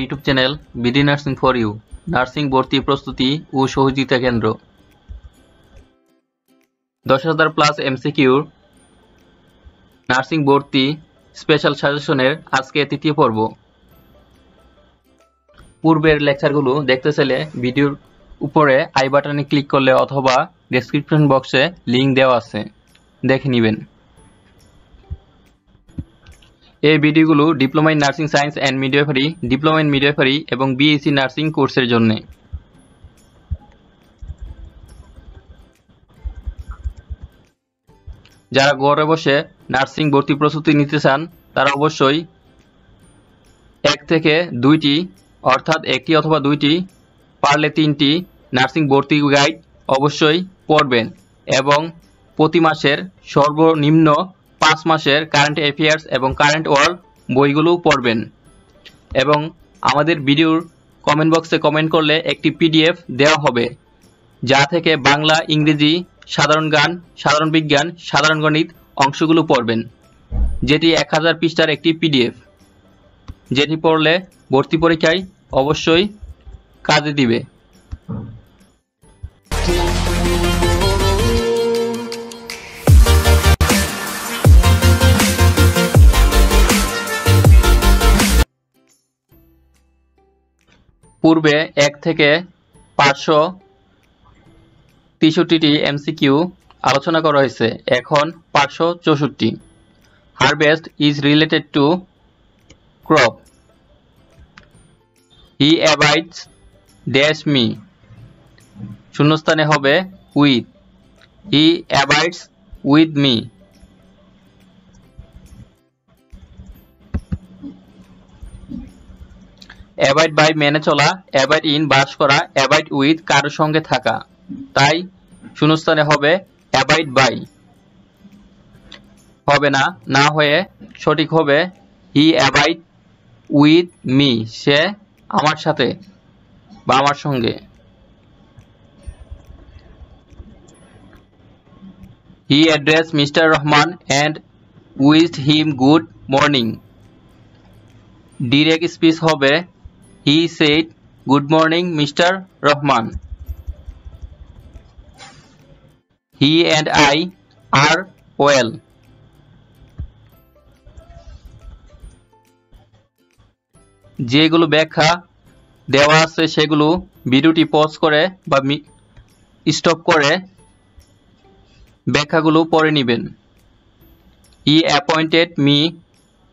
YouTube channel BD nursing for you nursing ভর্তি প্রস্তুতি ও সহযোগিতা কেন্দ্র 10,000 প্লাস এমসিকিউর নার্সিং ভর্তি স্পেশাল সাজেশনের আজকে তৃতীয় পর্ব। পূর্বের লেকচারগুলো দেখতে চাইলে ভিডিওর উপরে আই বাটনে ক্লিক করলে অথবা ডেসক্রিপশন বক্সে লিংক দেওয়া আছে, দেখে নেবেন। এই ভিডিওগুলো diploma in nursing science and midwifery, diploma in midwifery এবং বিএসসি নার্সিং কোর্সের জন্য। যারা ঘরে বসে নার্সিং ভর্তি প্রস্তুতি নিতে চান তারা অবশ্যই এক থেকে দুইটি অর্থাৎ একটি অথবা দুইটি পারলে তিনটি নার্সিং ভর্তি গাইড অবশ্যই পড়বেন এবং প্রতি মাসের সর্বনিম্ন 5 মাসের কারেন্ট অ্যাফেয়ার্স এবং কারেন্ট ওয়ার্ল্ড বইগুলো পড়বেন এবং আমাদের ভিডিওর কমেন্ট বক্সে কমেন্ট করলে একটি পিডিএফ দেওয়া হবে, যা থেকে বাংলা, ইংরেজি, সাধারণ গান, সাধারণ বিজ্ঞান, সাধারণ গণিত অংশগুলো পড়বেন, যেটি 1000 পৃষ্ঠার একটি পিডিএফ, যেটি পড়লে ভর্তি পরীক্ষায় অবশ্যই কাজে দিবে। পূর্বে 1 থেকে 563টি এমসিকিউ আলোচনা করা হয়েছে, এখন 564। Harvest is related to crop. He abides dash me, শূন্যস্থানে হবে with. He abides with me. Avoid by মেনে চলা, অ্যাভয়েড ইন বাস করা, অ্যাভয়েড উইথ কারোর সঙ্গে থাকা, তাই শূন্যস্থানে হবে অ্যাভয়েড বাই। হবে না, না হয়ে সঠিক হবে হি অ্যাভয়েড উইথ মি, সে আমার সাথে বা আমার সঙ্গে। He address mister Rahman and wished him good morning. Direct speech হবে He said, "Good morning, Mr. Rahman." He and I are well. যেগুলো ব্যাখ্যা দেওয়া আছে সেগুলো ভিডিওটি পজ করে বা স্টপ করে ব্যাখ্যাগুলো পড়ে নেবেন। He appointed me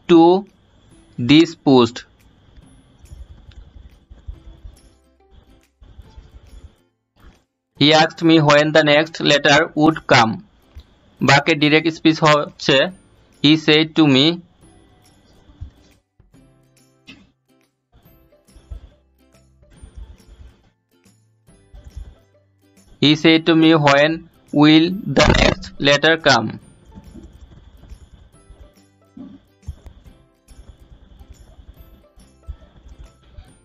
to this post. He asked me when the next letter would come. বাক্যের ডিরেক্ট স্পিচ হচ্ছে he said to me. He said to me when will the next letter come.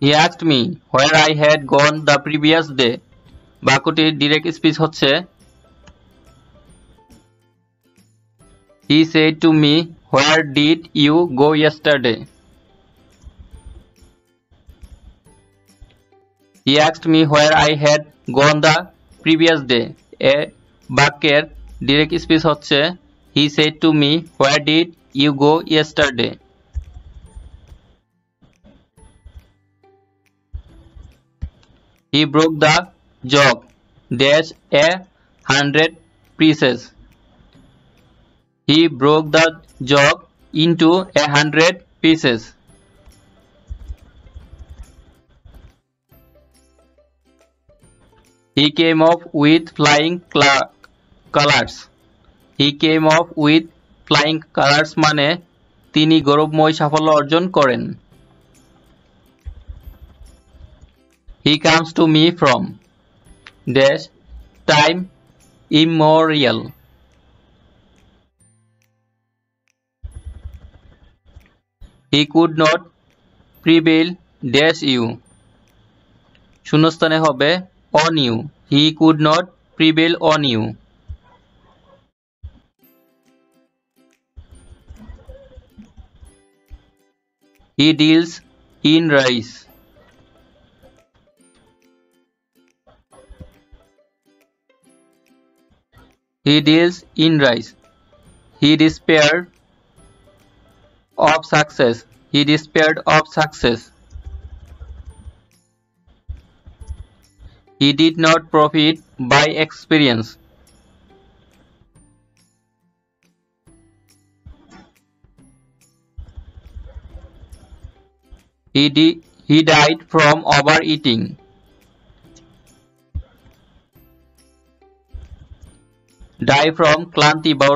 He asked me where I had gone the previous day. বাক্যটির direct speech হচ্ছে He said to me, where did you go yesterday? He asked me where I had gone the previous day. বাক্যের direct speech হচ্ছে He said to me, where did you go yesterday? He broke the jog dash 100 pieces. He broke the jog into 100 pieces. He came off with flying colors. He came off with flying colors মানে তিনি গৌরবময় সাফল্য অর্জন করেন। He comes to me from dash time immemorial. He could not prevail dash you. শূন্যস্থানে হবে on you. He could not prevail on you. He deals in rice. He deals in rice. He despaired of success. He despaired of success. He did not profit by experience. He died from overeating. Die from ক্লান্তি বা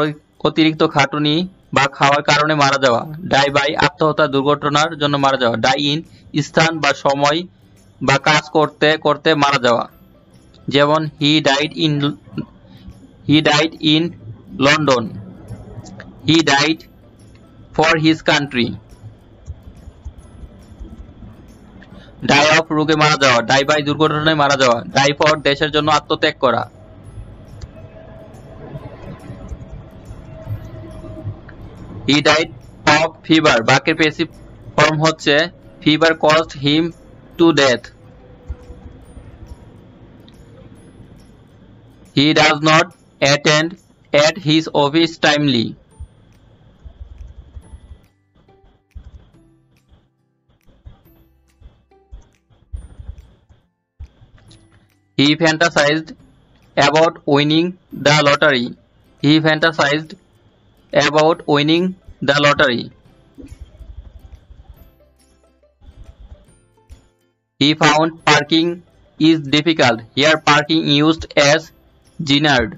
অতিরিক্ত খাটুনি বা খাওয়ার কারণে মারা যাওয়া। Die by আত্মহত্যা দুর্ঘটনার জন্য মারা যাওয়া। Die in স্থান বা সময় বা কাজ করতে করতে মারা যাওয়া। যেমন he died in London. He died for his country. Die of রোগে মারা যাওয়া। Die by দুর্ঘটনায় মারা যাওয়া। Die for দেশের জন্য আত্মত্যাগ করা। He died of fever. বাক্যের প্যাসিভ ফর্ম হচ্ছে fever caused him to death. He does not attend at his office timely. He fantasized about winning the lottery. He fantasized about winning the lottery. He found parking is difficult. Here parking used as generic.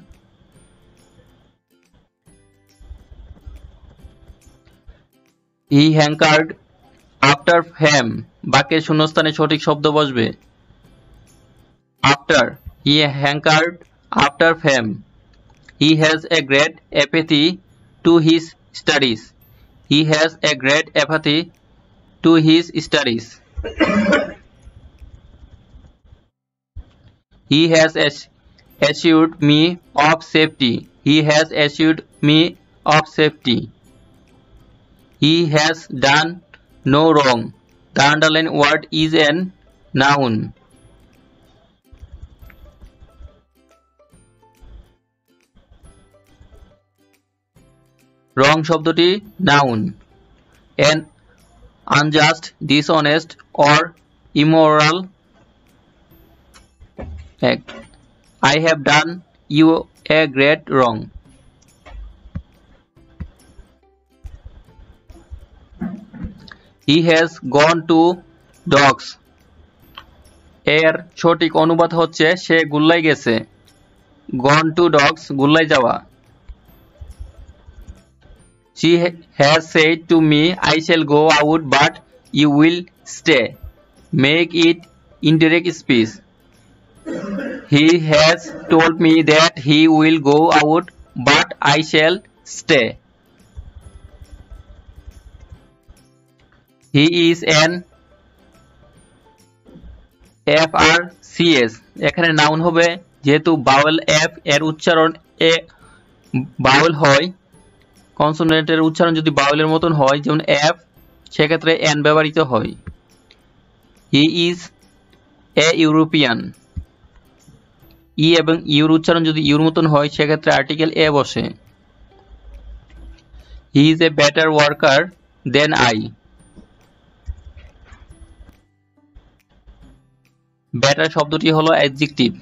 He hankered after fame. বাক্যের শূন্যস্থানে সঠিক শব্দ বসবে। After. He hankered after fame. He has a great apathy to his studies. He has a great apathy to his studies. He has assured me of safety. He has assured me of safety. He has done no wrong. The underlined word is an noun. Wrong শব্দটি noun. An unjust, dishonest or immoral act. I have done you a great wrong. He has gone to dogs. এর সঠিক অনুবাদ হচ্ছে সে গুল্লাই গেছে। Gone to dogs গুল্লাই যাওয়া। She has said to me, I shall go out but you will stay. Make it indirect speech. He has told me that he will go out but I shall stay. He is an FRCS. এখানে noun হবে যেহেতু বাউল F এর উচ্চারণ এ বাউল হয়, কনসোনেন্টের উচ্চারণ যদি বাউলের মতন হয় যেমন এফ, সেক্ষেত্রে এন ব্যবহৃত হয়। হি ইজ এ ইউরোপিয়ান। ই এবং ইউর উচ্চারণ যদি ইউর মতন হয় সেক্ষেত্রে আর্টিকেল এ বসে। He is a better worker than I. Better শব্দটি হলো adjective.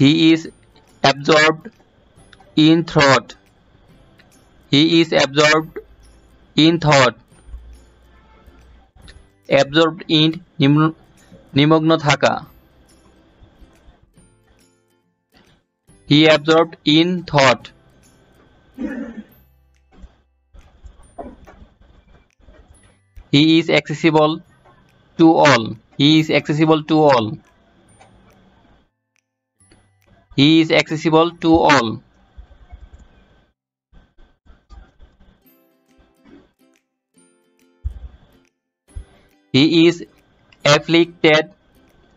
He is absorbed in thought. He is absorbed in thought. Absorbed in নিমগ্ন থাকা। He absorbed in thought. He is accessible to all. He is accessible to all. He is accessible to all. He is afflicted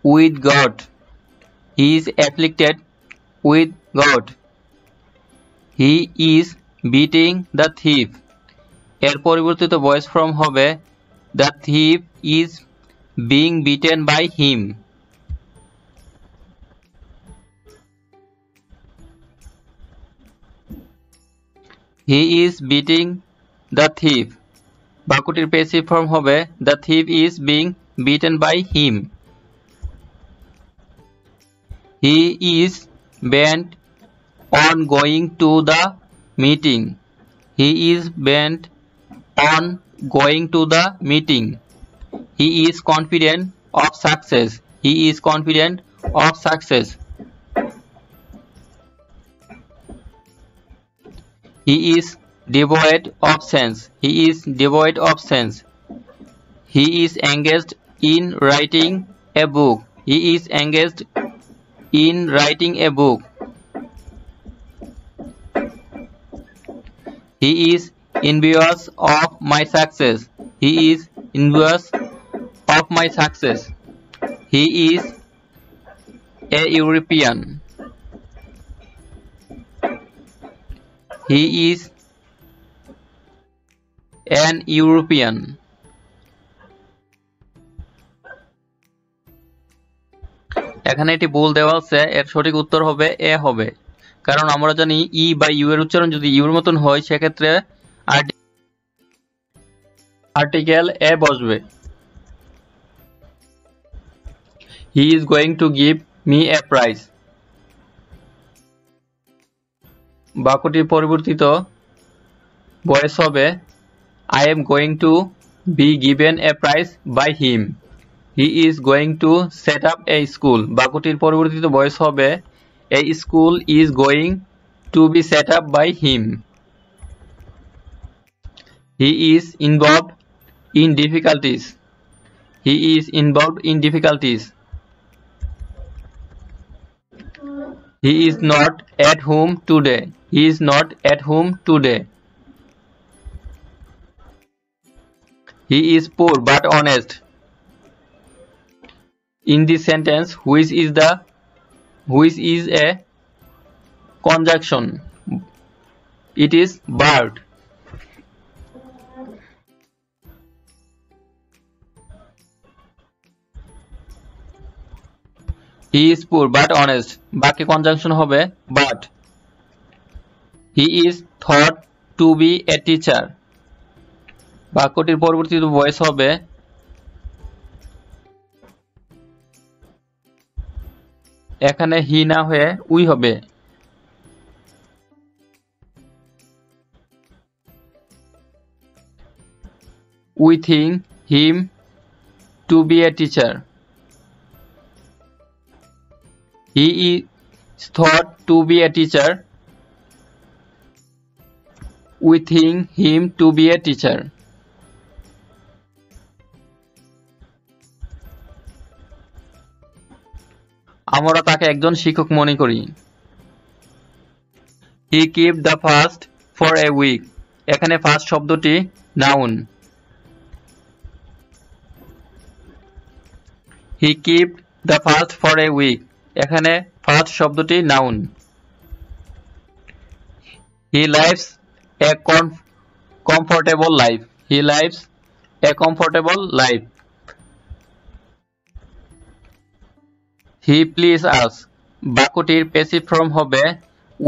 with God. He is afflicted with God. He is beating the thief. এর পরিবর্তিত voice form হবে the thief is being beaten by him. He is beating the thief. বাক্যটির passive form হবে the thief is being beaten by him. He is bent on going to the meeting. He is bent on going to the meeting. He is confident of success. He is confident of success. He is devoid of sense. He is devoid of sense. He is engaged in writing a book. He is engaged in writing a book. He is envious of my success. He is envious of my success. He is a European. He is an European. এখানে এটি ভুল দেওয়া আছে, এর সঠিক উত্তর হবে এ হবে, কারণ আমরা জানি ই বা ইউ এর উচ্চারণ যদি ইউর মতন হয় সেক্ষেত্রে আর্টিকেল এ বসবে। He is going to give me a prize. বাক্যটির পরিবর্তিত ভয়েস হবে I am going to be given a prize by him. He is going to set up a school. বাক্যটির পরিবর্তিত ভয়েস হবে a school is going to be set up by him. He is involved in difficulties. He is involved in difficulties. He is not at home today. He is not at home today. He is poor but honest. In this sentence, which is a conjunction. It is bird. He is poor but honest. বাক্যে conjunction হবে but. He is thought to be a teacher. বাক্যটির পরবর্তীতে voice হবে এখানে হি না হয়ে we হবে। We think him to be a teacher. He is thought to be a teacher. We think him to be a teacher. আমরা তাকে একজন শিক্ষক মনে করি। He kept the fast for a week. এখানে ফাস্ট শব্দটি noun. He kept the fast for a week. এখানে fast শব্দটি noun. He lives a comfortable life. He lives a comfortable life. He pleased us. বাক্যটির passive form হবে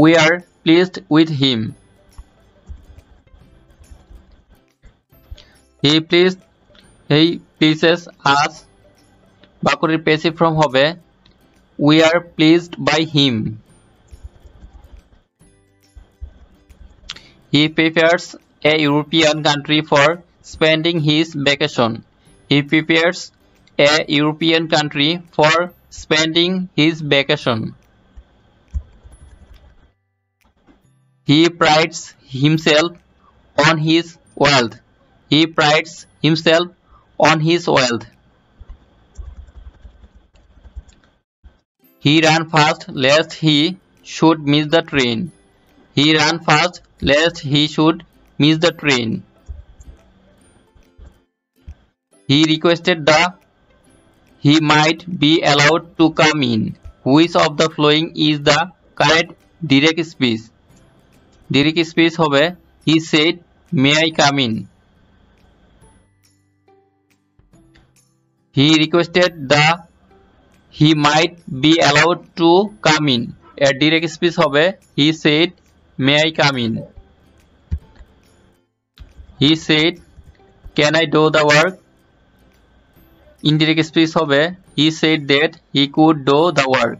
we are pleased with him. He pleases us. বাক্যটির passive form হবে we are pleased by him. He prefers a European country for spending his vacation. He prefers a European country for spending his vacation. He prides himself on his wealth. He prides himself on his wealth. He ran fast lest he should miss the train. He ran fast lest he should miss the train. He requested that he might be allowed to come in. Which of the following is the correct direct speech? Direct speech হবে he said, may I come in? He requested he might be allowed to come in. A direct speech হবে he said, may I come in? He said, can I do the work? Indirect speech হবে he said that he could do the work.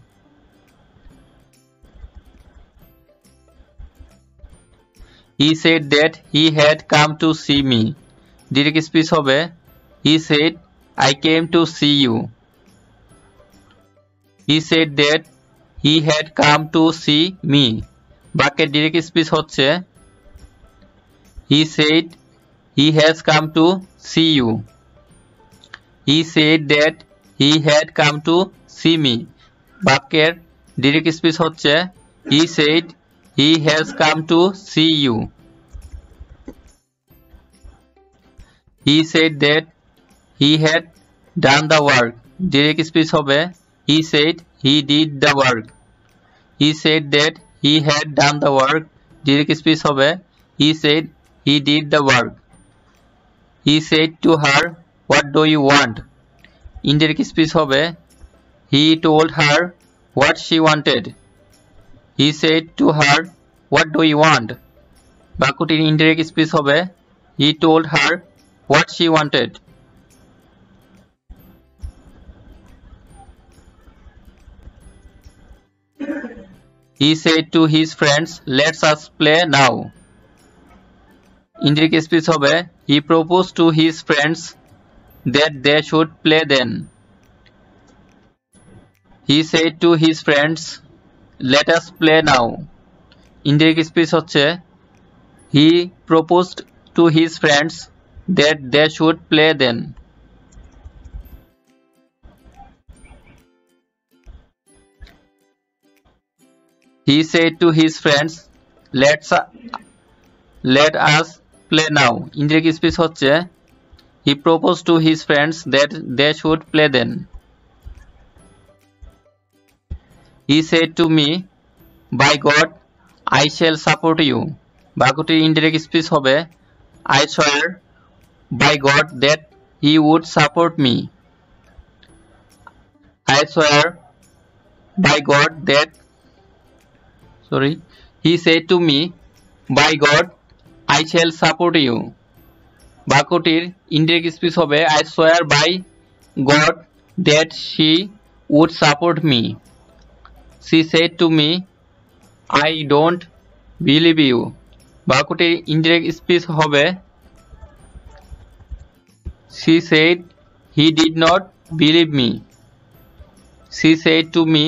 He said that he had come to see me. Direct speech হবে he said, I came to see you. He said that he had come to see me. বাক্যের direct speech হচ্ছে he said he has come to see you. He said that he had come to see me. বাক্যের direct speech হচ্ছে he said he has come to see you. He said that he had done the work. Direct speech হবে he said he did the work. He said that he had done the work. Direct speech হবে he said he did the work. He said to her, what do you want? Indirect speech হবে he told her what she wanted. He said to her, what do you want? বাক্যটির indirect speech হবে he told her what she wanted. He said to his friends, let us play now. Indirect speech হবে he proposed to his friends that they should play then. He said to his friends, let us play now. Indirect speech হচ্ছে he proposed to his friends that they should play then. He said to his friends, let us play now. Indirect speech হচ্ছে he proposed to his friends that they should play then. He said to me, by God, I shall support you. বাক্যটির indirect speech হবে I swear by God that he would support me. I swear by God that he said to me, by God, I shall support you. বাক্যটির indirect speech হবে I swear by God that she would support me. She said to me, I don't believe you. বাক্যটির indirect speech হবে she said he did not believe me. She said to me,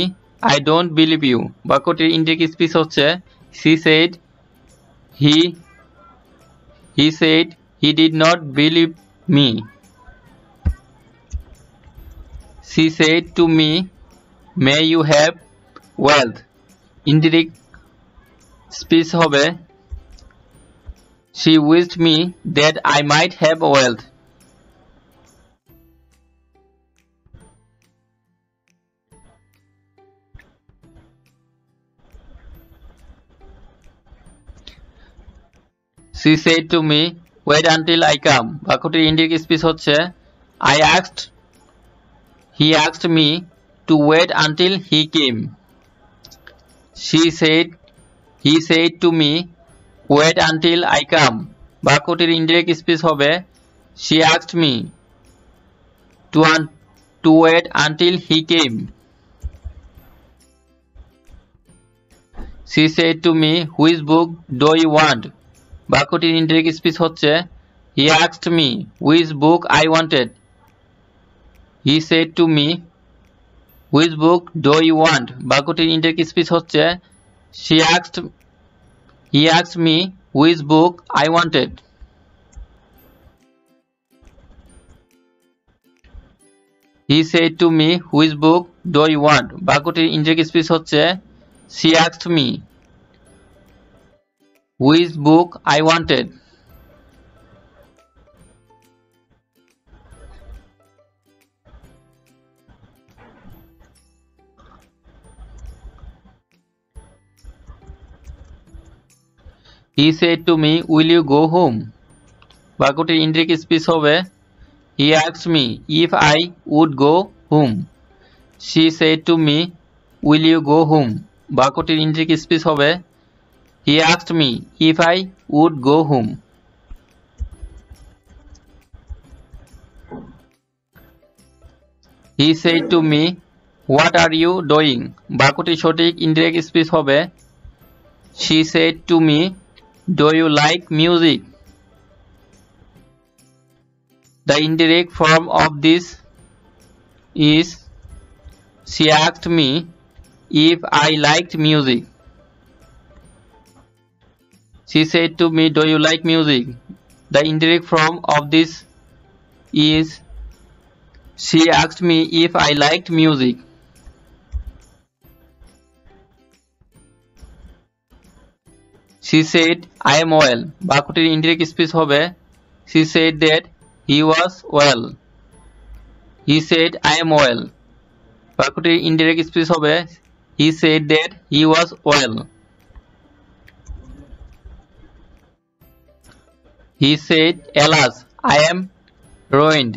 I don't believe you. বাক্যটির indirect speech হচ্ছে she said he said he did not believe me. She said to me, may you have wealth. Indirect speech হবে she wished me that I might have wealth. She said to me, wait until I come. বাক্যটির indirect speech হচ্ছে he asked me to wait until he came. He said to me, wait until I come. বাক্যটির indirect speech হবে she asked me to wait until he came. She said to me, which book do you want? বাক্যটির indirect speech হচ্ছে he asked me which book I wanted. He said to me, which book do you want? বাক্যটির indirect speech হচ্ছে he asked me which book I wanted. He said to me, which book do you want? বাক্যটির indirect speech হচ্ছে she asked me which book I wanted. He said to me, will you go home? বাক্যটির indirect speech হবে He asked me if I would go home. She said to me, will you go home? বাক্যটির indirect speech হবে He asked me if I would go home. He said to me, what are you doing? বাক্যটির সঠিক indirect speech হবে She said to me, do you like music? The indirect form of this is She asked me if I liked music. She said to me, do you like music? The indirect form of this is She asked me if I liked music. She said, I am well. বাক্যটির indirect speech হবে She said that he was well. He said, I am well. বাক্যটির indirect speech হবে He said that he was well. He said, alas, I am ruined.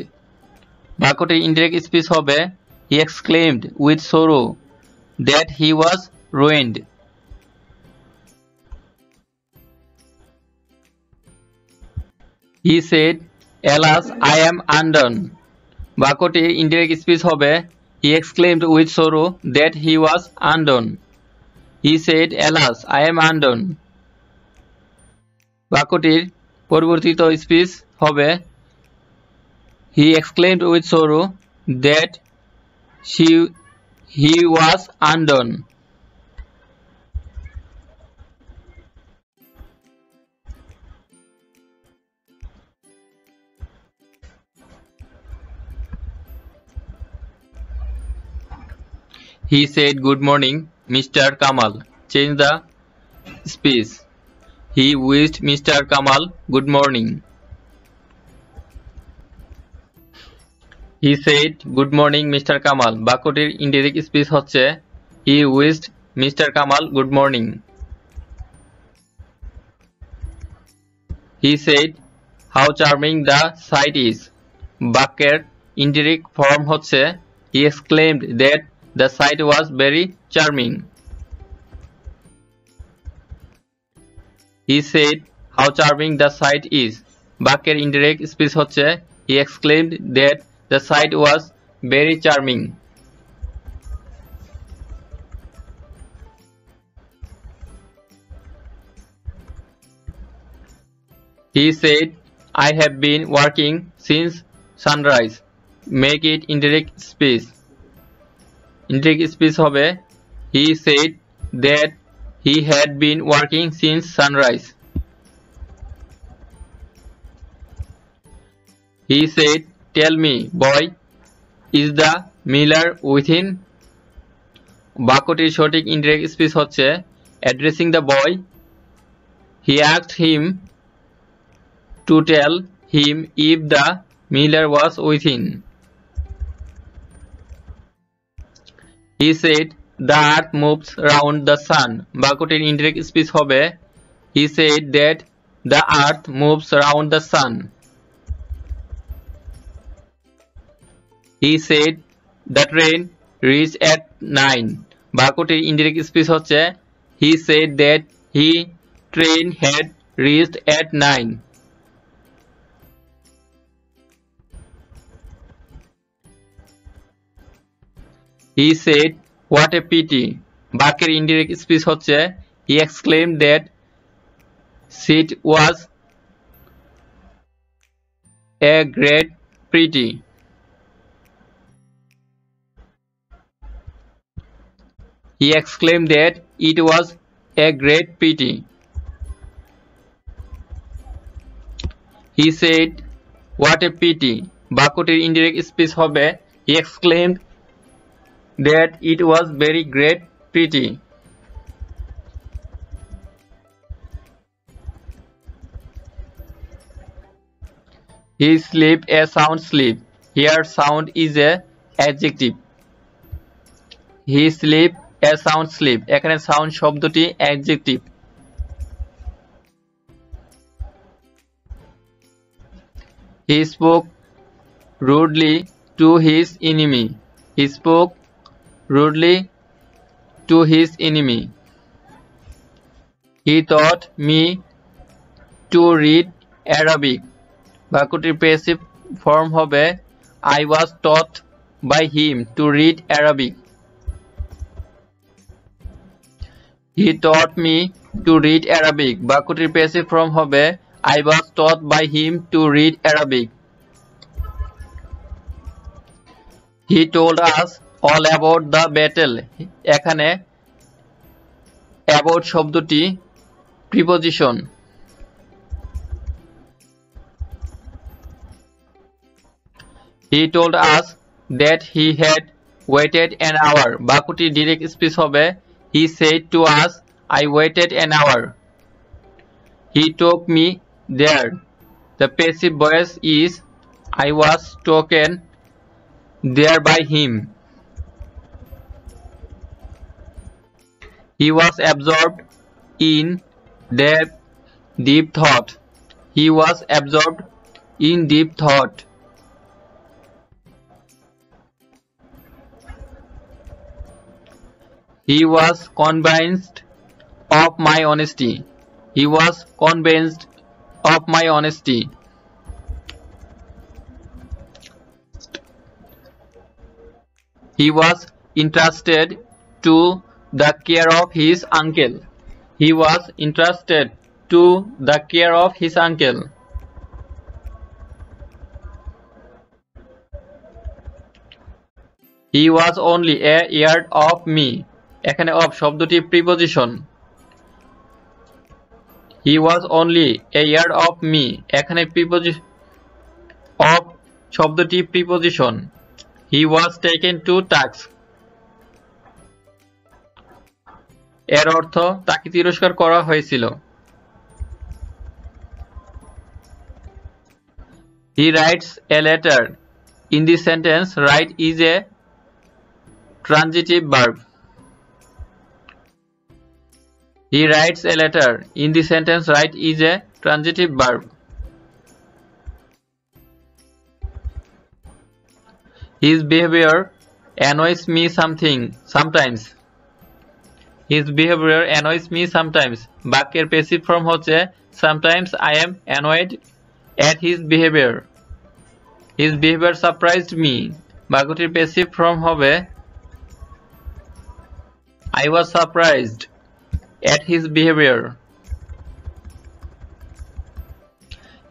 বাক্যটির indirect speech হবে He exclaimed with sorrow that he was ruined. He said, alas, I am undone. বাক্যটির indirect speech হবে He exclaimed with sorrow that he was undone. He said, alas, I am undone. বাক্যটির পরিবর্তিত speech হবে He exclaimed with sorrow that he was undone. He said, good morning, Mr. Kamal. Change the speech. He wished Mr. Kamal good morning. He said, good morning, Mr. Kamal. বাক্যটির indirect speech হচ্ছে He wished Mr. Kamal good morning. He said, how charming the sight is. বাক্যের indirect form হচ্ছে He exclaimed that the sight was very charming. He said, how charming the sight is. বাক্যের indirect speech হচ্ছে He exclaimed that the sight was very charming. He said, I have been working since sunrise. Make it indirect speech. Indirect speech হবে He said that he had been working since sunrise. He said, tell me, boy, is the miller within? বাক্যটির সঠিক indirect speech হচ্ছে addressing the boy. He asked him to tell him if the miller was within. He said, the earth moves round the sun. বাক্যটির indirect speech হবে He said that the earth moves round the sun. He said, the train reached at 9. বাক্যটির indirect speech হচ্ছে He said that his train had reached at 9. He said, what a pity. বাক্যের indirect speech হচ্ছে He exclaimed that it was a great pity. He exclaimed that it was a great pity. He said, what a pity. বাক্যটির indirect speech হবে He exclaimed that it was very great pity. He slept a sound sleep. Here sound is a adjective. He slept a sound sleep. এখানে sound শব্দটি adjective. He spoke rudely to his enemy. He spoke rudely to his enemy. He taught me to read Arabic. বাক্যটির passive form হবে I was taught by him to read Arabic. He taught me to read Arabic. বাক্যটির passive form হবে I was taught by him to read Arabic. He told us all about the battle. এখানে about শব্দটি preposition. He told us that he had waited an hour. বাক্যটি direct speech হবে He said to us, I waited an hour. He took me there. The passive voice is I was taken there by him. He was absorbed in deep thought. He was absorbed in deep thought. He was convinced of my honesty. He was convinced of my honesty. He was entrusted to the care of his uncle. He was entrusted to the care of his uncle. He was only a yard of me. এখানে of শব্দটি preposition. He was only a yard of me. এখানে of শব্দটি preposition. He was taken to task. এর অর্থ তাকে তিরস্কার করা হয়েছিল। He writes a letter. In this sentence, write is a transitive verb. He writes a letter. In this sentence, write is a transitive verb. His behavior annoys me sometimes. His behavior annoys me sometimes. বাক্যের passive form হচ্ছে sometimes I am annoyed at his behavior. His behavior surprised me. বাক্যটির passive form হবে I was surprised at his behavior.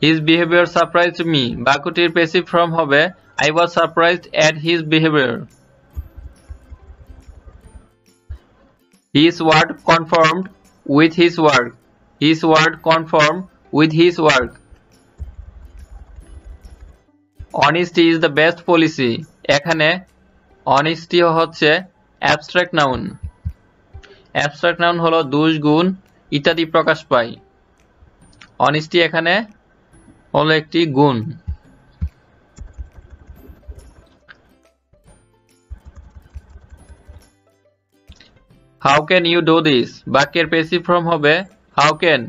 His behavior surprised me. বাক্যটির passive form হবে I was surprised at his behavior. His word conformed with his work. His word conformed with his work. Honesty is the best policy. এখানে honesty হচ্ছে abstract noun. Abstract noun হলো দোষ গুণ ইত্যাদি প্রকাশ পায়। Honesty এখানে হলো একটি গুণ। How can you do this? বাক্যের passive form হবে How can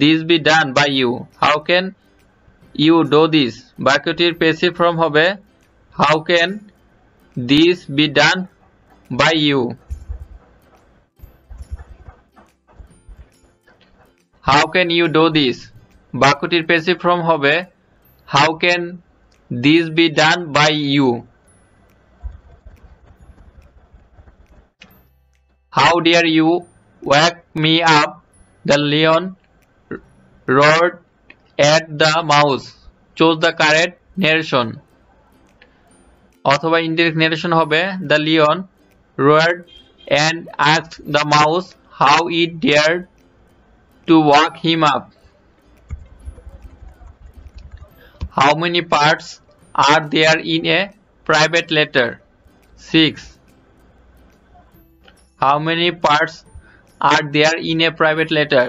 this be done by you? How can you do this? বাক্যটির passive form হবে How can this be done by you? How can you do this? বাক্যটির passive form হবে How can this be done by you? How dare you wake me up? The lion roared at the mouse. Choose the correct narration. অথবা indirect narration হবে The lion roared and asked the mouse how it dared to wake him up. How many parts are there in a private letter? 6. How many parts are there in a private letter?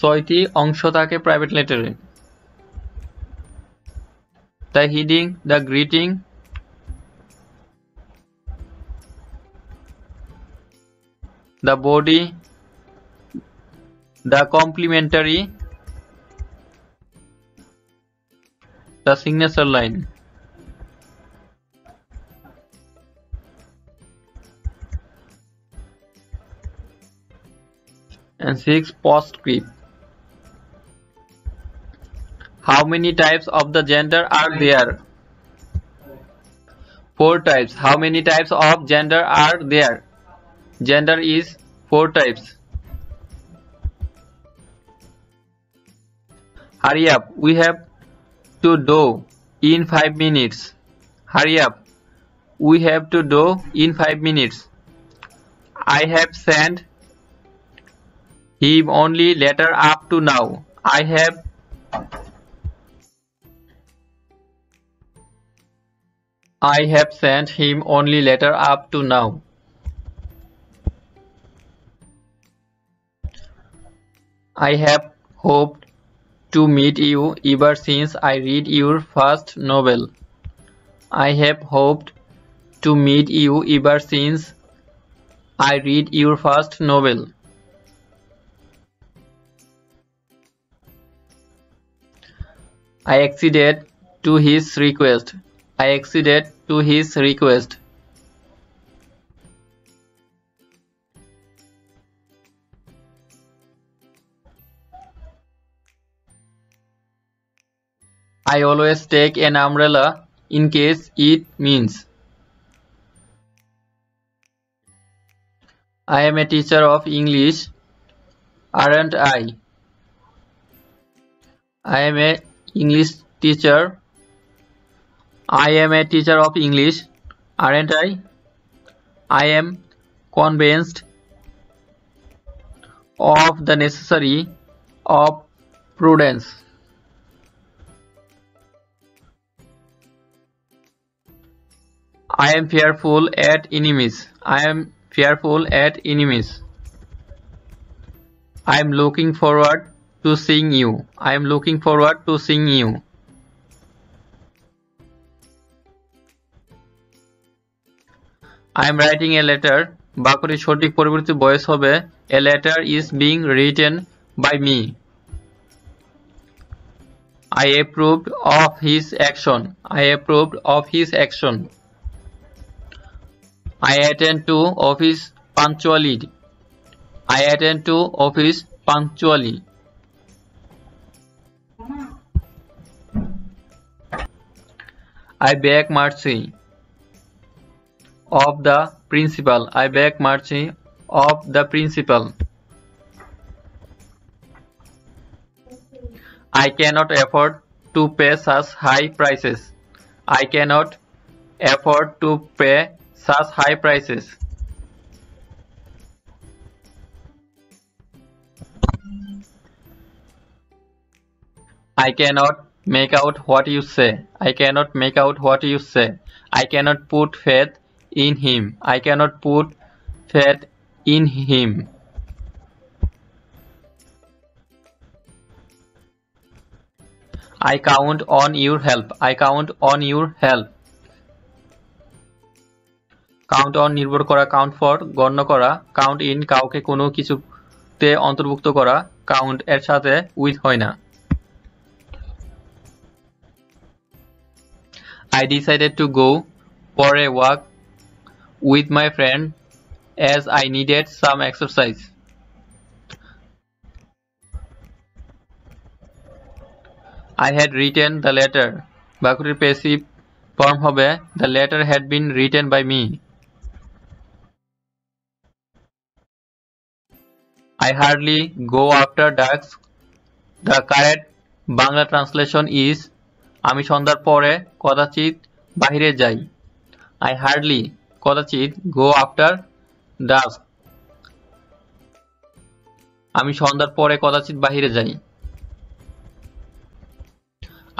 6টি অংশ থাকে private letter A. The heading, the greeting, the body, the complementary, the signature line. and 6 postscript. How many types of the gender are there? 4 types. How many types of gender are there? Gender is 4 types. Hurry up, we have to do in 5 minutes. Hurry up, we have to do in 5 minutes. I have sent him only letter up to now. I have sent him only letter up to now. I have hoped to meet you ever since I read your first novel. I have hoped to meet you ever since I read your first novel. I acceded to his request. I acceded to his request. I always take an umbrella in case it means. I am a teacher of English, aren't I? I am a English teacher. I am a teacher of English, aren't I? I am convinced of the necessity of prudence. I am fearful at enemies. I am fearful at enemies. I am looking forward to seeing you. I am looking forward to seeing you. I am writing a letter. বাক্যটির সঠিক পরিবর্তিত voice হবে A letter is being written by me. I approved of his action. I approved of his action. I attend to office punctually. I attend to office punctually. I beg mercy of the principal. I beg mercy of the principal. I cannot afford to pay such high prices. I cannot afford to pay such high prices. I cannot make out what you say. I cannot make out what you say. I cannot put faith in him. I cannot put faith in him. I count on your help. I count on your help. Count on নির্ভর করা, count for গণ্য করা, count in কাউকে কোনো কিছুতে অন্তর্ভুক্ত করা, count এর সাথে with হয় না। I decided to go for a walk with my friend as I needed some exercise. I had written the letter. বাক্যটির passive form হবে The letter had been written by me. I hardly go after dusk. The correct Bangla translation is আমি সন্ধ্যার পরে কদাচিৎ বাহিরে যাই। I hardly কদাচিৎ go after dusk. আমি সন্ধ্যার পরে কদাচিৎ বাহিরে যাই।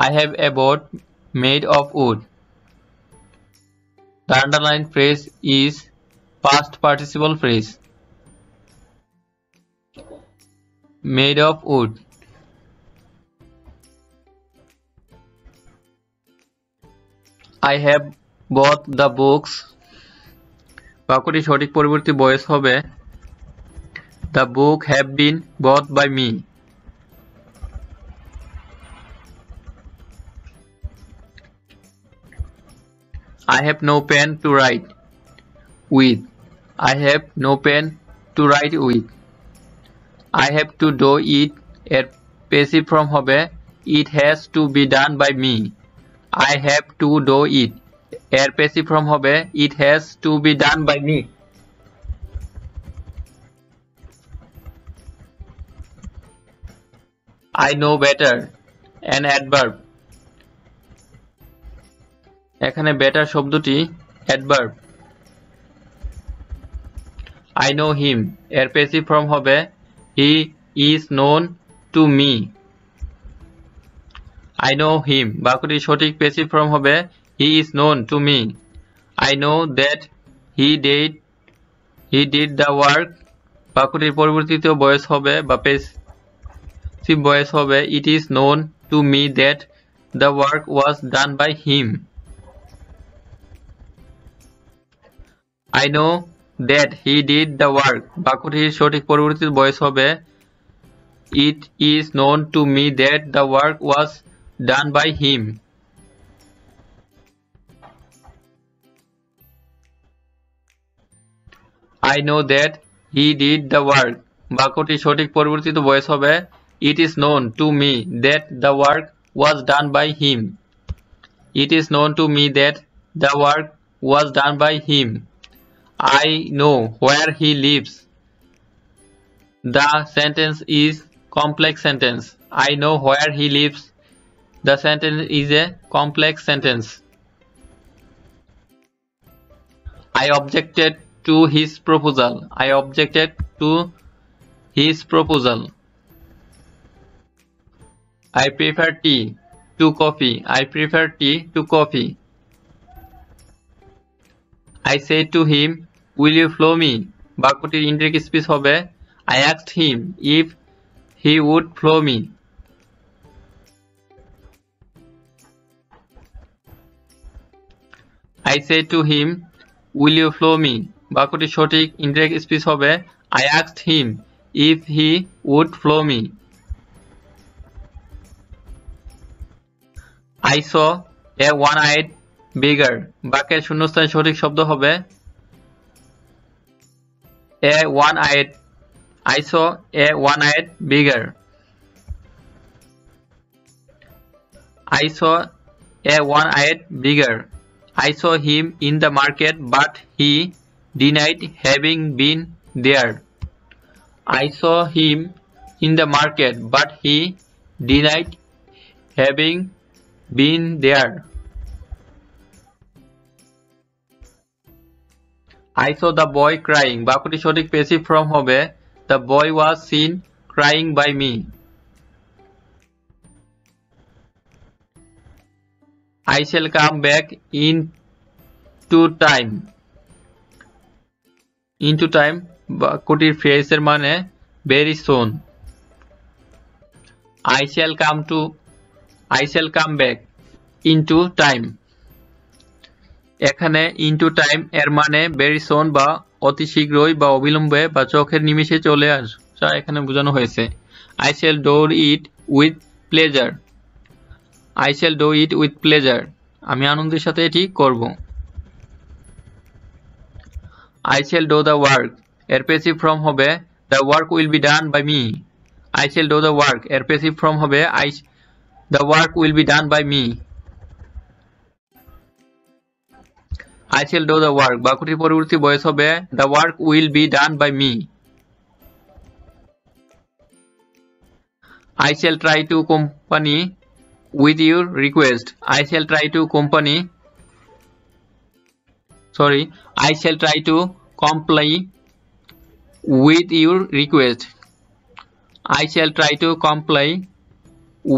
I have a boat made of wood. The underlined phrase is past participle phrase. Made of wood. I have bought the books. বাক্যটি সঠিক পরিবর্তী ভয়েস হবে The book have been bought by me. I have no pen to write with. I have no pen to write with. I have to do it এর passive form হবে it has to be done by me. I have to do it এর passive form হবে it has to be done by me. I know better an adverb. এখানে better শব্দটি adverb. I know him এর passive form হবে he is known to me. I know him বাক্যটির সঠিক passive form হবে he is known to me. I know that he did the work বাক্যটির পরিবর্তিত voice হবে বা passive voice হবে it is known to me that the work was done by him. I know that he did the work বাক্যটির সঠিক পরিবর্তিত voice হবে it is known to me that the work was done by him. I know that he did the work বাক্যটির সঠিক পরিবর্তিত voice হবে it is known to me that the work was done by him. It is known to me that the work was done by him. I know where he lives. The sentence is complex sentence. I know where he lives. The sentence is a complex sentence. I objected to his proposal. I objected to his proposal. I prefer tea to coffee. I prefer tea to coffee. I said to him, will you flow me? বাক্যটির indirect speech হবে I asked him if he would flow me. I said to him, will you flow me? বাক্যটির সঠিক indirect speech হবে I asked him if he would flow me. I saw a one-eyed beggar. বাক্যের শূন্যস্থানে সঠিক শব্দ হবে a one-eyed. I saw a one-eyed beggar. I saw a one-eyed beggar. I saw him in the market, but he denied having been there. I saw him in the market, but he denied having been there. I saw the boy crying. বাক্যটির সঠিক passive form হবে the boy was seen crying by me. I shall come back into time. Into time বাক্যটির phrase এর মানে very soon. I shall come back into time. এখানে into time এর মানে very soon বা অতি শীঘ্রই বা অবিলম্বে বা চোখের নিমেষে চলে আসা এখানে বোঝানো হয়েছে I shall do it with pleasure. I shall do it with pleasure. আমি আনন্দের সাথে এটি করব. I shall do the work এর passive form হবে the work will be done by me. I shall do the work এর passive form হবে the work will be done by me. I shall do the work বাক্যটির পরবর্তী voice হবে the work will be done by me. I shall try to company with your request. I shall try to comply with your request. I shall try to comply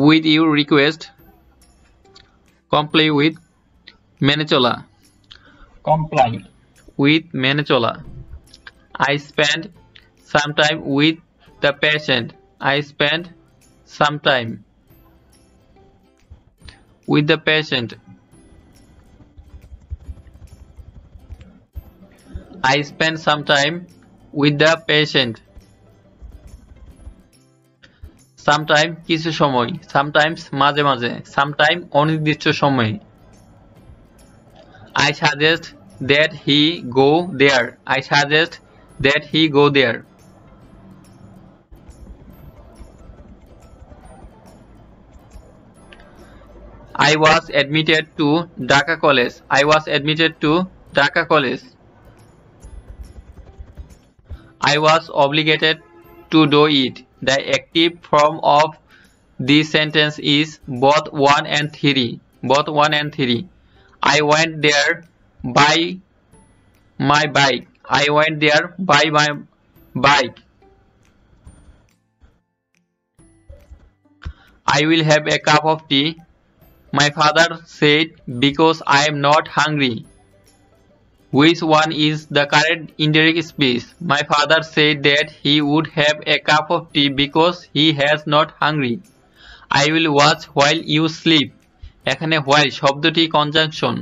with your request. Comply with মেনে চলা. Comply with মেনে চলা. I spend some time with the patient. I spend some time with the patient. I spend some time with the patient. Sometime কিছু সময়. Sometimes মাঝে মাঝে. Sometime অনির্দিষ্ট সময়. I suggest that he go there. I suggest that he go there. I was admitted to Dhaka College. I was admitted to Dhaka College. I was obligated to do it. The active form of this sentence is both 1 and 3. Both 1 and 3. I went there by my bike. I went there by my bike. I will have a cup of tea. My father said because I am not hungry. Which one is the correct indirect speech? My father said that he would have a cup of tea because he has not hungry. I will watch while you sleep. এখানে while শব্দটি conjunction.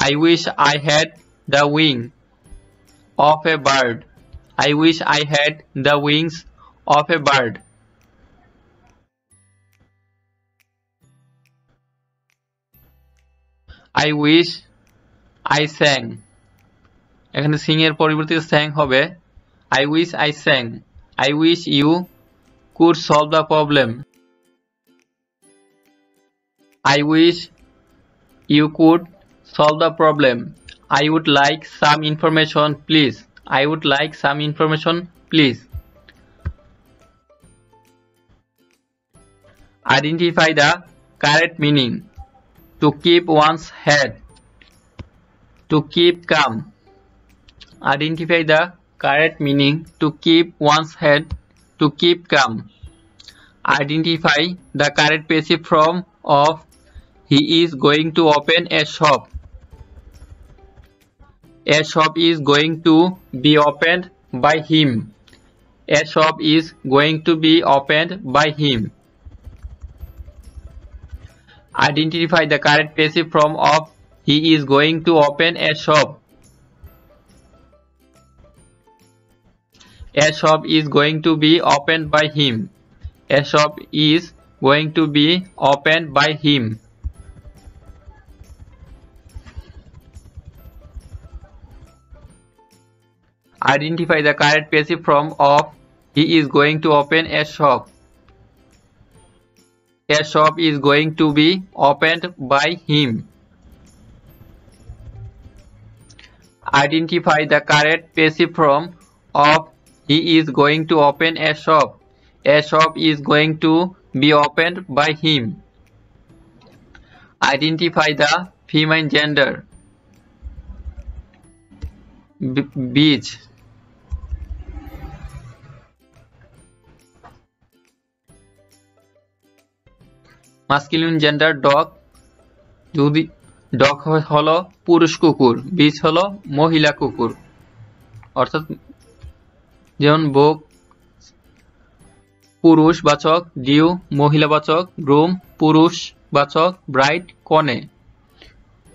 I wish I had the wing of a bird. I wish I had the wings of a bird. I wish I sang. এখানে sing এর পরিবর্তে sang হবে I wish I sang. I wish you could solve the problem. I wish you could solve the problem. I would like some information, please. I would like some information, please. Identify the correct meaning. To keep one's head. To keep calm. Identify the correct meaning. To keep one's head. To keep calm. Identify the correct passive form of he is going to open a shop. A shop is going to be opened by him. A shop is going to be opened by him. Identify the correct passive form of he is going to open a shop. A shop is going to be opened by him. A shop is going to be opened by him. Identify the correct passive form of he is going to open a shop. A shop is going to be opened by him. Identify the correct passive form of he is going to open a shop. A shop is going to be opened by him. Identify the feminine gender. Beach. Masculine gender dog. যদি dog হলো পুরুষ কুকুর, beach হলো মহিলা কুকুর। অর্থাৎ যেমন বোক পুরুষ বাচক, ডিউ মহিলা বাচক, গ্রুম পুরুষ বাচক, ব্রাইড কনে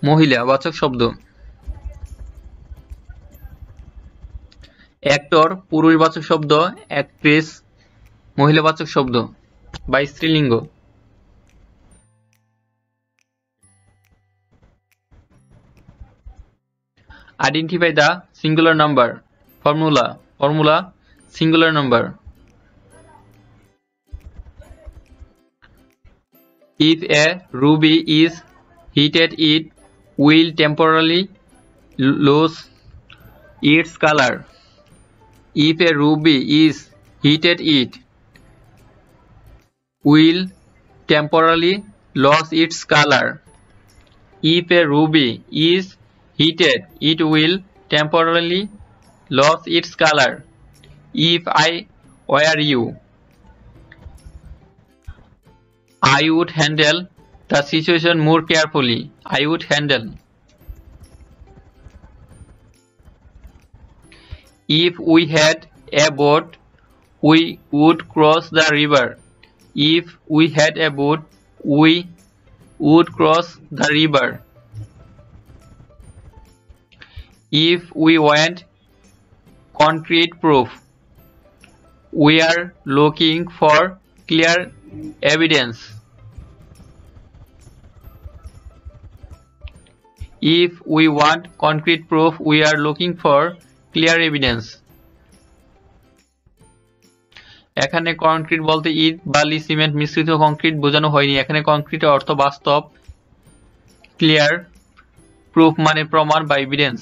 মহিলা বাচক শব্দ। অ্যাক্টর পুরুষ বাচক শব্দ, অ্যাক্ট্রেস মহিলা বাচক শব্দ বা স্ত্রীলিঙ্গ। Identify the singular number. Formula. Formula singular number. If a ruby is heated, it will temporarily lose its color. If a ruby is heated, it will temporarily lose its color. If a ruby is heated, it will temporarily lose its color. If I were you, I would handle the situation more carefully. I would handle. If we had a boat, we would cross the river. If we had a boat, we would cross the river. If we want concrete proof, we are looking for clear evidence. If we want concrete proof, we are looking for clear evidence. এখানে concrete বলতে ইট, বালি, cement মিশ্রিত concrete বোঝানো হয়নি। এখানে কংক্রিটের অর্থ বাস্তব, ক্লিয়ার, প্রুফ মানে প্রমাণ বা এভিডেন্স।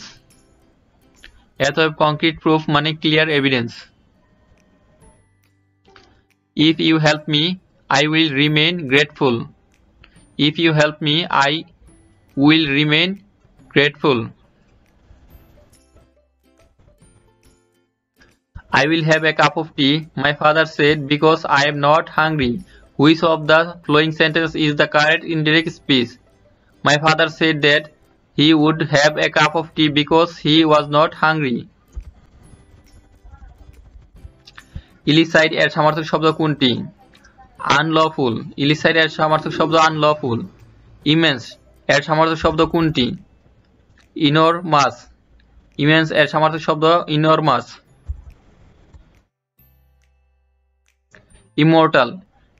অতএব কংক্রিট প্রুফ মানে clear evidence. If you help me, I will remain grateful. If you help me, I will remain grateful. I will have a cup of tea, my father said, because I am not hungry. Which of the following sentence is the correct indirect speech? My father said that he would have a cup of tea because he was not hungry. Illicit এর সমার্থক শব্দ কোনটি? Unlawful. Illicit এর সমার্থক শব্দ unlawful. Immense এর সমার্থক শব্দ কোনটি? Enormous. Immense এর সমার্থক শব্দ enormous. Immortal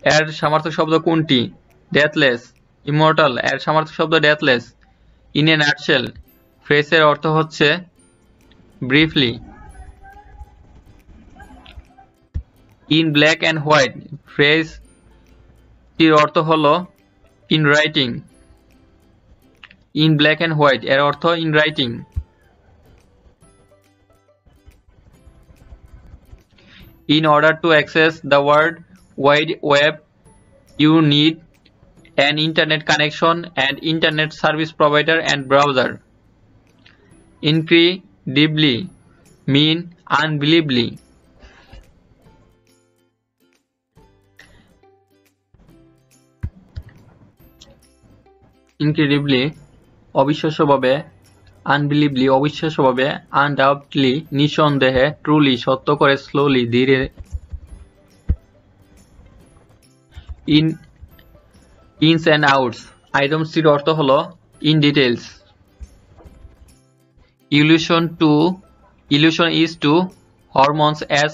এর সমার্থক শব্দ কোনটি? Deathless. Immortal এর সমার্থক শব্দ deathless. In a nutshell ফ্রেজের অর্থ হচ্ছে briefly. In black and white ফ্রেজটির অর্থ হলো in writing. In black and white এর অর্থ in writing. In order to access the World Wide Web, you need an internet connection and internet service provider and browser. Incredibly mean unbelievably. Incredibly অবিশ্বাস্যভাবে, unbelievably অবিশ্বাস্যভাবে, undoubtedly নিঃসন্দেহে, truly সত্য করে, slowly ধীরে। ins and outs আইটেমসটির অর্থ হলো in details. Illusion is to hormones as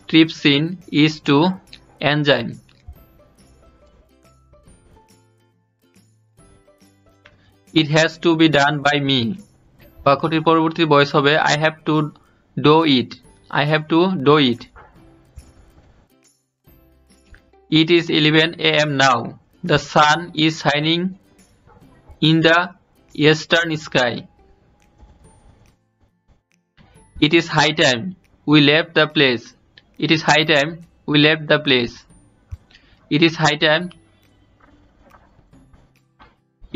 trypsin is to enzyme. It has to be done by me. বাক্যটির পরবর্তী voice হবে I have to do it. I have to do it. It is 11 a.m. now. The sun is shining in the eastern sky. It is high time we left the place. It is high time we left the place. It is high time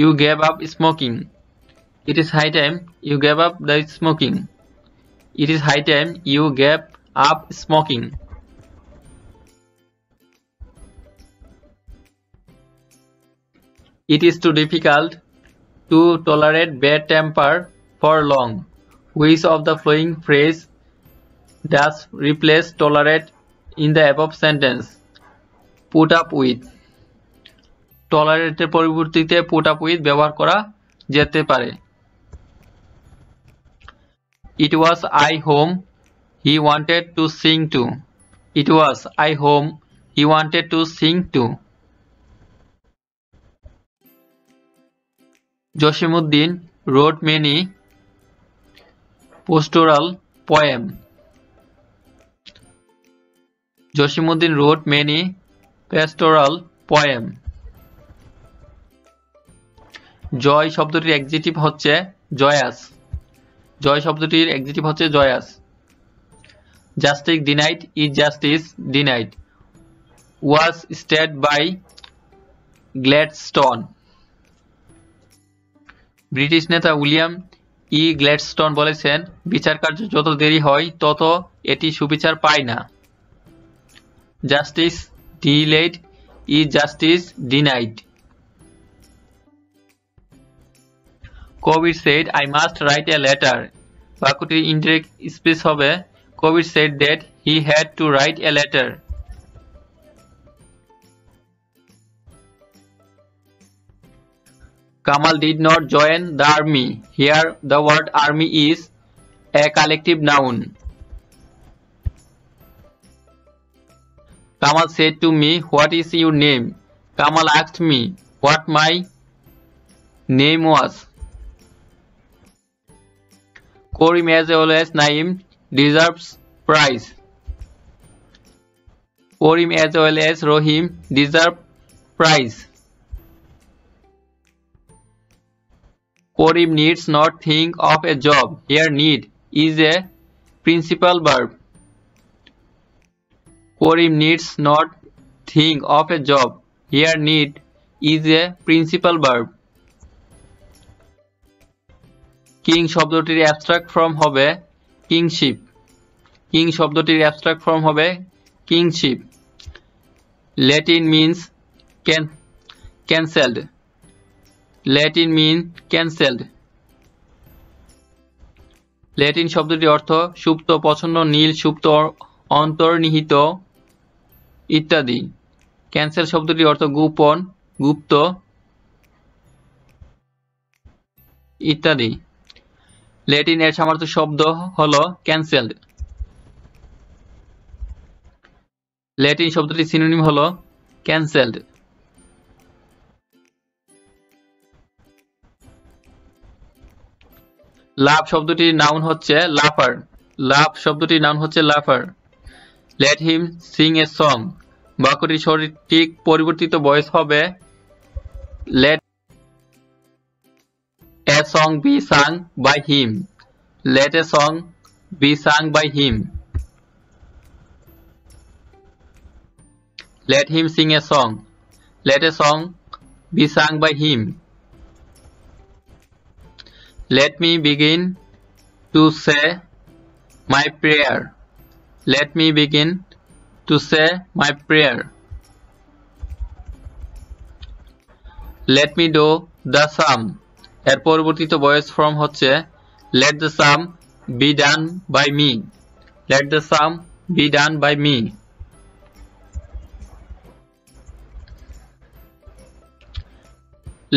you gave up smoking. It is high time you gave up the smoking. It is high time you gave up smoking. It is too difficult to tolerate bad temper for long. Which of the following phrase does replace tolerate in the above sentence? Put up with. Tolerate এর পরিবর্তে put up with ব্যবহার করা যেতে পারে। It was I whom he wanted to sing to. It was I whom he wanted to sing to. Josimuddin wrote many pastoral poems. Josimuddin wrote many pastoral poems. জয় শব্দটির adjective হচ্ছে joyous. জয় শব্দটির adjective হচ্ছে joyous. Justice denied is justice denied. Was stated by Gladstone. British নেতা William Gladstone বলেছেন বিচার কার্য যত দেরি হয় তত এটি সুবিচার পায় না। Justice delayed is justice denied. Kabir said I must write a letter. বাক্যটির ইনডিরেক্ট স্পিচ হবে Kabir said that he had to write a letter. Kamal did not join the army. Here the word army is a collective noun. Kamal said to me, what is your name? Kamal asked me what my name was. Karim, as always, Naim deserves prize. Karim as well as Rohim deserve praise. Karim needs not think of a job. Here need is a principal verb. Karim needs not think of a job. Here need is a principal verb. King শব্দটির abstract form হবে kingship. King শব্দটির abstract form হবে kingship. Latin means cancelled. Latin means cancelled. Latin শব্দটির অর্থ সুপ্ত, পছন্দ, নীল, সুপ্ত, অন্তর্নিহিত ইত্যাদি। ক্যান্সেল শব্দটির অর্থ গোপন, গুপ্ত ইত্যাদি। ল্যাটিন এর সমার্থক শব্দ হলো ক্যান্সেলড। ল্যাটিন শব্দটির সিনোনিম হলো ক্যান্সেলড। লাভ শব্দটির নাউন হচ্ছে লাফার। লাভ শব্দটির নাউন হচ্ছে laughter. Let him sing a song. বাক্যটির সঠিক পরিবর্তিত ভয়েস হবে let a song be sung by him. Let a song be sung by him. Let him sing a song. Let a song be sung by him. Let me begin to say my prayer. Let me begin to say my prayer. Let me do the sum. এর পরিবর্তিত voice form হচ্ছে let the sum be done by me. Let the sum be done by me.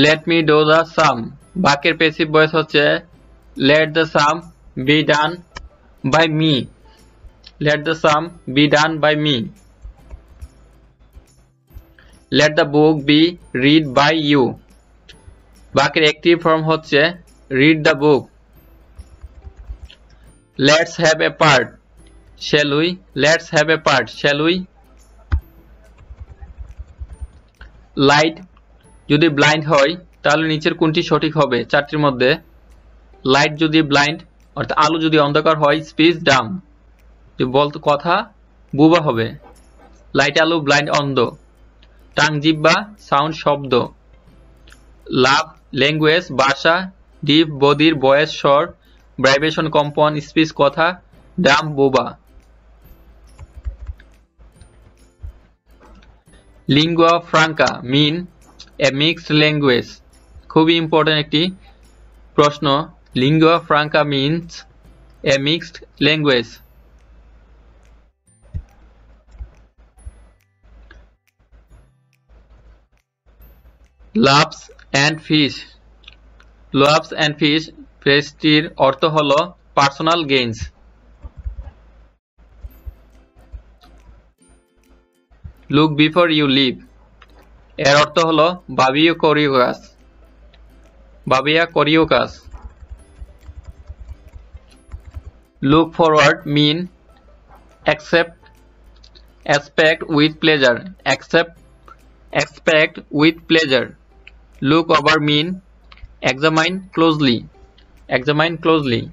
Let me do the sum. বাক্যের passive voice হচ্ছে let the sum be done by me. Let the sum be done by me. Let the book be read by you. বাক্যের active form হচ্ছে read the book. Let's have a part. Shall we? Let's have a part. Shall we? Light যদি blind হয় তাহলে নিচের কোনটি সঠিক হবে? চারটির মধ্যে লাইট যদি ব্লাইন্ড অর্থাৎ আলো যদি অন্ধকার হয় স্পিচ ডাম। যে বলতো কথা বুবা হবে। লাইট আলো, ব্লাইন্ড অন্ধ। টাং জিহ্বা, সাউন্ড শব্দ। লাভ ল্যাঙ্গুয়েজ ভাষা। ডিপ বদির ভয়েস স্বর। ভাইব্রেশন কম্পন। স্পিচ কথা। ডাম বোবা। Lingua franca mean a mixed language. খুবই ইম্পর্টেন্ট একটি প্রশ্ন। Lingua franca means a mixed language. Loaves and fish. Loaves and fish ফ্রেজটির অর্থ হলো personal gains. Look before you leave. এর অর্থ হলো ভাবিয়া করিও কাজ। ভাবিয়া করিও কাজ। Look forward mean expect with pleasure. Expect with pleasure. Look over mean examine closely. Examine closely.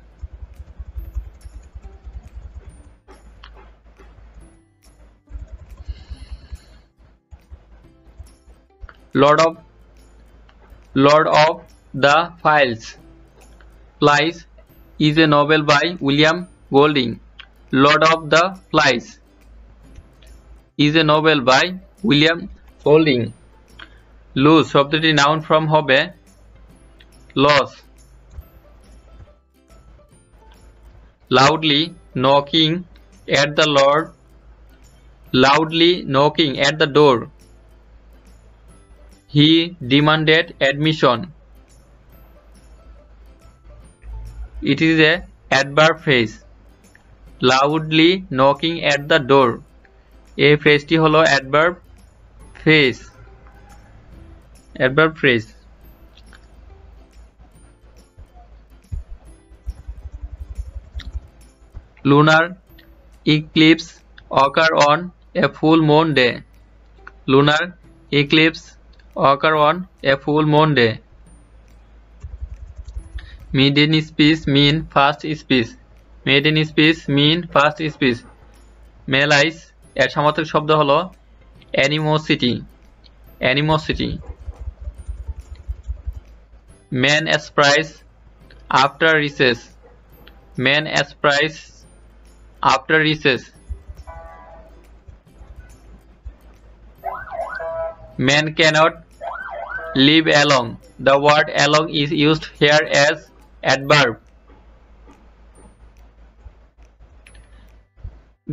Lord of the Flies is a novel by William Golding. Lord of the Flies is a novel by William Golding. Lose শব্দটি noun form হবে loss. Loudly knocking at the door. He demanded admission. It is a adverb phrase. Loudly knocking at the door. এই ফ্রেজটি হলো adverb phrase. Adverb phrase. Lunar eclipse occur on a full moon day. Lunar eclipse occur on a full moon day. Maiden speech mean first speech. Maiden speech mean first speech. Malice এর সমার্থক শব্দ হলো animosity. Animosity. Man aspires after recess. Man aspires after recess. Man cannot live alone. The word alone is used here as adverb.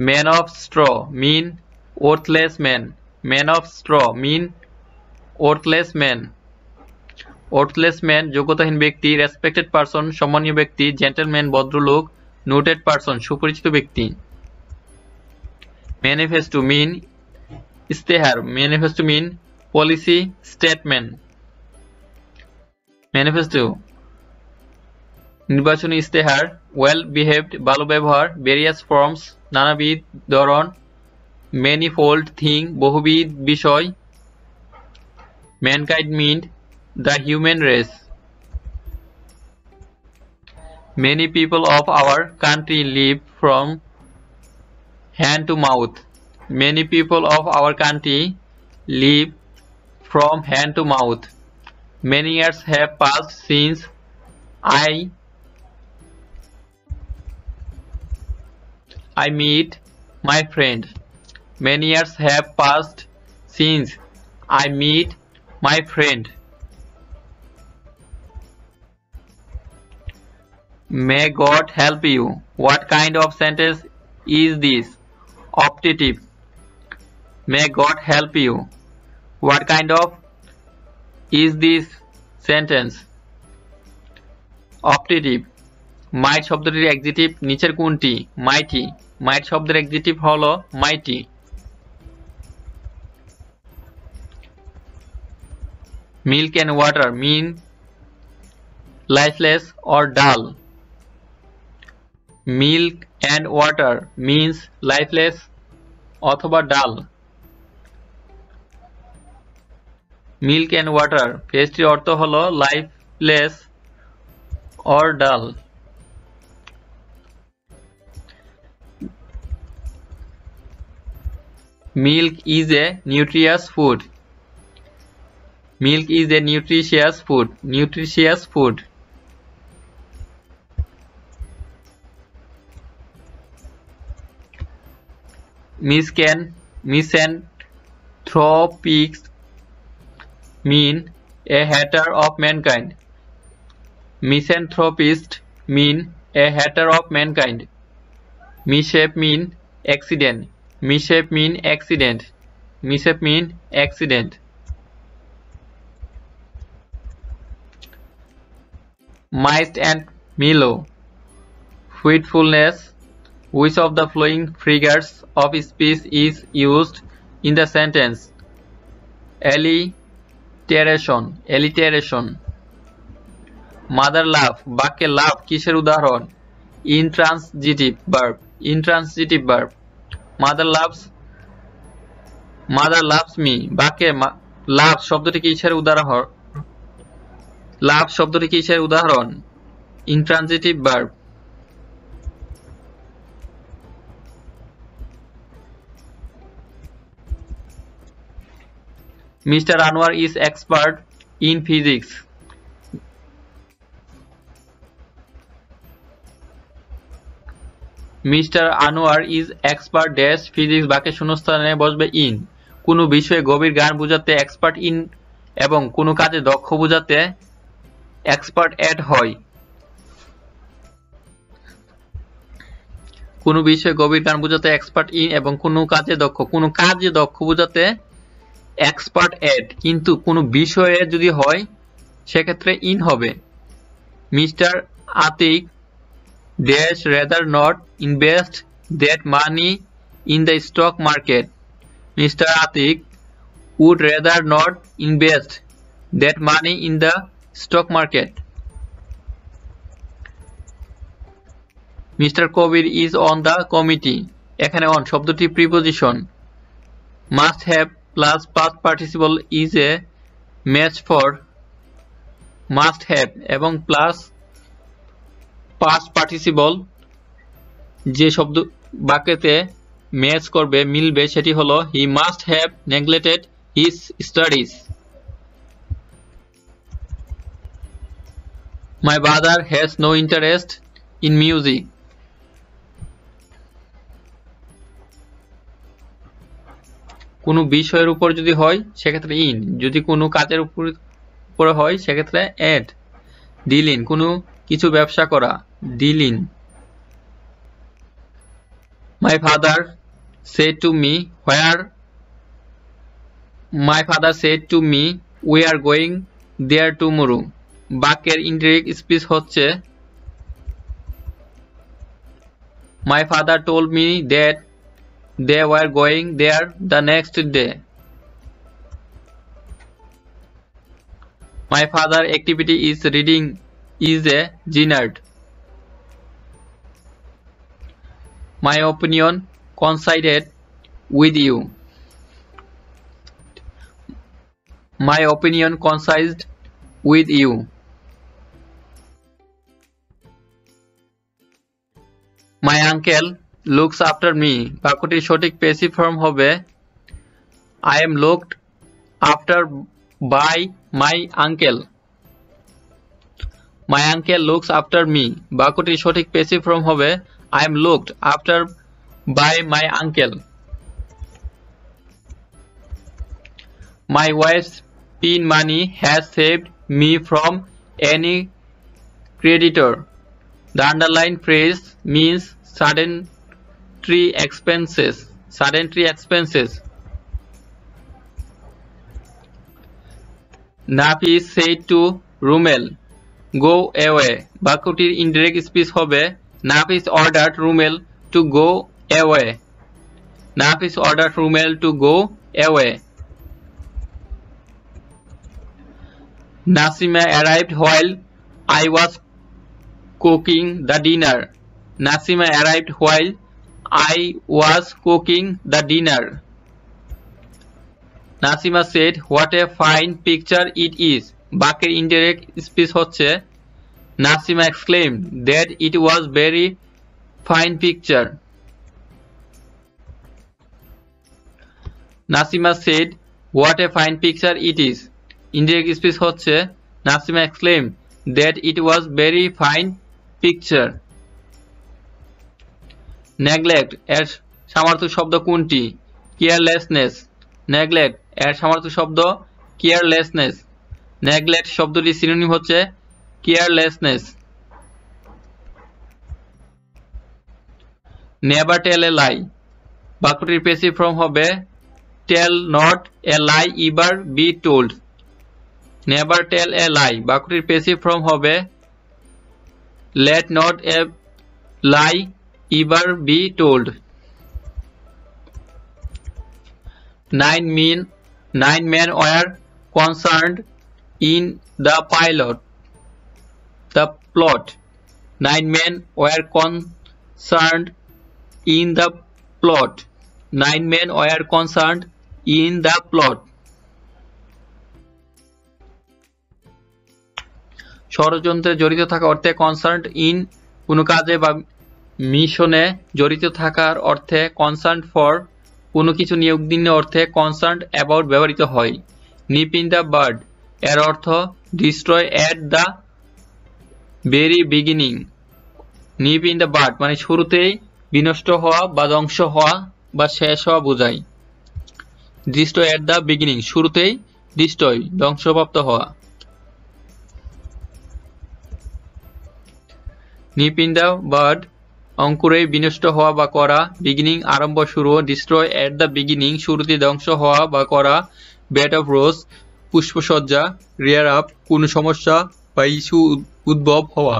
Man of straw mean worthless man. Man of straw mean worthless man. Worthless man যোগ্যতাহীন ব্যক্তি, respected person সম্মানীয় ব্যক্তি, gentleman ভদ্রলোক, noted person সুপরিচিত ব্যক্তি। Manifesto মিন ইস্তেহার। Manifesto মিন policy statement. Manifesto নির্বাচনী ইস্তেহার। Well behaved ভালো ব্যবহার। Various forms নানাবিধ ধরন। ম্যানিফোল্ড থিং বহুবিধ বিষয়। Mankind meant the human race. Many people of our country live from hand to mouth. Many people of our country live from hand to mouth. Many years have passed since I meet my friend. Many years have passed since I meet my friend. May God help you. What kind of sentence is this? Optative. May God help you. What kind of is this sentence? Optative. Might শব্দটির adjective নিচের কোনটি? Mighty. Might শব্দের adjective হলো mighty. Milk and water mean lifeless or dull. Milk and water means lifeless অথবা dull. Milk and water ফ্রেজটির অর্থ হলো lifeless or dull. Milk is a nutritious food. Milk is a nutritious food. Nutritious food. Misanthropics mean a hater of mankind. Misanthropist mean a hater of mankind. Mishap mean accident. Mishap mean accident. Mishap mean accident. Mist and mellow. Fruitfulness. Which of the following figures of speech is used in the sentence? Alliteration. Alliteration. Mother love. বাক্যে love কিসের উদাহরণ? Intransitive verb. Intransitive verb. Mother loves me. বাক্যে love শব্দটি কিসের উদাহরণ? Love শব্দটি কিসের উদাহরণ? Intransitive verb. Mr. Anwar is expert in physics. Mr. Anwar is expert dash physics বাক্যে শূন্যস্থানে বসবে in. কোনো বিষয়ে গভীর জ্ঞান বোঝাতে expert in এবং কোনো কাজে দক্ষ বোঝাতে expert at হয়। কোনো বিষয়ে গভীর জ্ঞান বোঝাতে expert in এবং কোনো কাজে দক্ষ বোঝাতে expert at, কিন্তু কোনো বিষয়ে যদি হয় সেক্ষেত্রে in হবে। Mr. Atik dash rather not invest that money in the stock market. Mr. Atik would rather not invest that money in the stock market. Mr. Kobir is on the committee. এখানে on শব্দটি preposition. Must have plus past participle is a match for must have এবং plus past participle যে শব্দ বাক্যতে match করবে মিলবে সেটি হলো he must have neglected his studies. My brother has no interest in music. কোনো বিষয়ের উপর যদি হয় সেক্ষেত্রে in, যদি কোনো কাজের উপরে হয় সেক্ষেত্রে at. deal in, কোনো কিছু ব্যবসা করা deal in. My father said to me we are going there tomorrow. বাক্যের ইনডিরেক্ট স্পিচ হচ্ছে My father told me that they were going there the next day. My father activity is reading is a genre. My opinion coincided with you. My opinion coincided with you. My uncle looks after me. বাক্যটির সঠিক passive form হবে I am looked after by my uncle. My uncle looks after me. বাক্যটির সঠিক passive form হবে I am looked after by my uncle. My wife's pin money has saved me from any creditor. The underlined phrase means suddenly expenses. Nafis said to Rumel, go away. বাক্যটির indirect speech হবে Nafis ordered Rumel to go away. Nafis ordered Rumel to go away. Nasima arrived while I was cooking the dinner. Nasima arrived while I was cooking the dinner. Nasima said, what a fine picture it is. বাক্যের indirect speech হচ্ছে Nasima exclaimed that it was very fine picture. Nasima said, what a fine picture it is. Indirect speech হচ্ছে Nasima exclaimed that it was very fine picture. Neglect এর সমার্থক শব্দ কোনটি? Carelessness. Neglect এর সমার্থক শব্দ carelessness. Neglect শব্দটির synonym হচ্ছে carelessness. Never tell a lie. বাক্যটির প্যাসিভ ফর্ম হবে tell not a lie ever be told. Never tell a lie. বাক্যটির প্যাসিভ ফর্ম হবে let not a lie ever be told. 9 men were concerned in the plot. 9 men were concerned in the plot. 9 men were concerned in the plot. ষড়যন্ত্রে জড়িত থাকা অর্থে concerned in কোনো কাজে বা মিশনে জড়িত থাকার অর্থে কনসার্নড ফর কোনো কিছু নিয়োগদিন অর্থে কনসার্নড অ্যাবাউট ব্যবহৃত হয়। নিপ ইন দ্য বার্ড এর অর্থ destroy at the very beginning. Nip in the bird মানে শুরুতেই বিনষ্ট হওয়া বা ধ্বংস হওয়া বা শেষ হওয়া বোঝায়। ডিস্ট্রয় অ্যাট দ্য বিগিনিং শুরুতেই ডিস্ট্রয় ধ্বংসপ্রাপ্ত হওয়া। নিপ ইন দ্য বার্ড অঙ্কুরে বিনষ্ট হওয়া বা করা, বিগিনিং আরম্ভ শুরু, ডিস্ট্রয় এট দ্য বিগিনিং শুরুতে ধ্বংস হওয়া বা করা, বেড অফ রোজ পুষ্পসজ্জা, রিয়ার আপ কোন সমস্যা বা ইস্যু উদ্ভব হওয়া।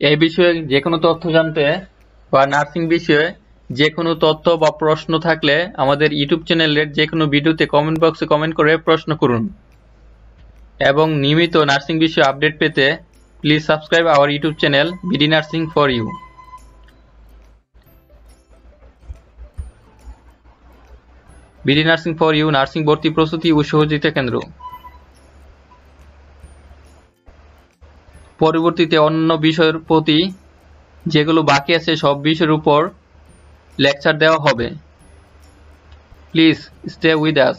এই বিষয়ে যে কোনো তথ্য জানতে বা নার্সিং বিষয়ে যে কোনো তথ্য বা প্রশ্ন থাকলে আমাদের ইউটিউব চ্যানেলের যে কোনো ভিডিওতে কমেন্ট বক্সে কমেন্ট করে প্রশ্ন করুন এবং নিয়মিত নার্সিং বিষয়ে আপডেট পেতে Please subscribe our YouTube channel BD Nursing for You. BD Nursing for You nursing ভর্তি প্রস্তুতি ও সহযোগিতা কেন্দ্র। পরবর্তীতে অন্য বিষয়ের প্রতি যেগুলো বাকি আছে সব বিষয়ের উপর লেকচার দেওয়া হবে। Please stay with us.